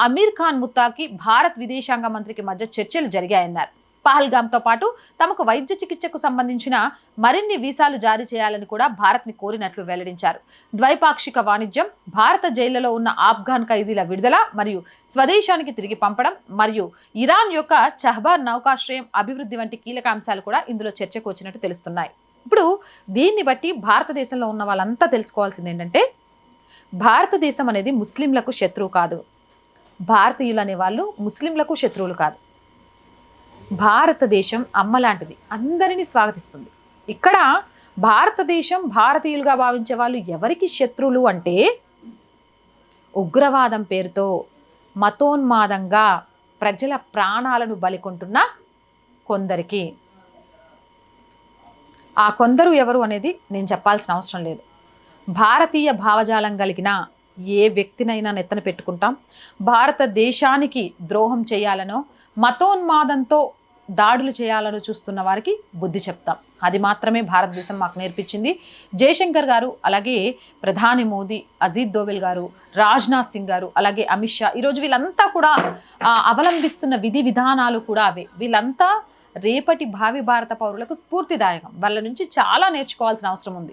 అమీర్ ఖాన్ ముత్తాకి భారత్ విదేశాంగ మంత్రికి మధ్య చర్చలు జరిగాయన్నారు. పహల్గామ్తో పాటు తమకు వైద్య చికిత్సకు సంబంధించిన మరిన్ని వీసాలు జారీ చేయాలని కూడా భారత్ని కోరినట్లు వెల్లడించారు. ద్వైపాక్షిక వాణిజ్యం, భారత జైళ్లలో ఉన్న ఆఫ్ఘాన్ ఖైదీల విడుదల మరియు స్వదేశానికి తిరిగి పంపడం మరియు ఇరాన్ యొక్క చహబార్ నౌకాశ్రయం అభివృద్ధి వంటి కీలక అంశాలు కూడా ఇందులో చర్చకు వచ్చినట్టు తెలుస్తున్నాయి. ఇప్పుడు దీన్ని బట్టి భారతదేశంలో ఉన్న వాళ్ళంతా తెలుసుకోవాల్సింది ఏంటంటే, భారతదేశం అనేది ముస్లింలకు శత్రువు కాదు. భారతీయులు అనే వాళ్ళు ముస్లింలకు శత్రువులు కాదు. భారతదేశం అమ్మ లాంటిది, అందరినీ స్వాగతిస్తుంది. ఇక్కడ భారతదేశం భారతీయులుగా భావించే వాళ్ళు ఎవరికి శత్రువులు అంటే, ఉగ్రవాదం పేరుతో మతోన్మాదంగా ప్రజల ప్రాణాలను బలికొంటున్న కొందరికి. ఆ కొందరు ఎవరు అనేది నేను చెప్పాల్సిన అవసరం లేదు. భారతీయ భావజాలం కలిగిన ఏ వ్యక్తినైనా నెత్తన పెట్టుకుంటాం. భారతదేశానికి ద్రోహం చేయాలనో మతోన్మాదంతో దాడులు చేయాలని చూస్తున్న వారికి బుద్ధి చెప్తాం. అది మాత్రమే భారతదేశం మాకు నేర్పించింది. జయశంకర్ గారు, అలాగే ప్రధాని మోదీ, అజిత్ దోవెల్ గారు, రాజ్నాథ్ సింగ్ గారు, అలాగే అమిత్ షా, ఈరోజు వీళ్ళంతా కూడా అవలంబిస్తున్న విధి విధానాలు కూడా అవే. వీళ్ళంతా రేపటి భావి భారత పౌరులకు స్ఫూర్తిదాయకం. వాళ్ళ నుంచి చాలా నేర్చుకోవాల్సిన అవసరం ఉంది.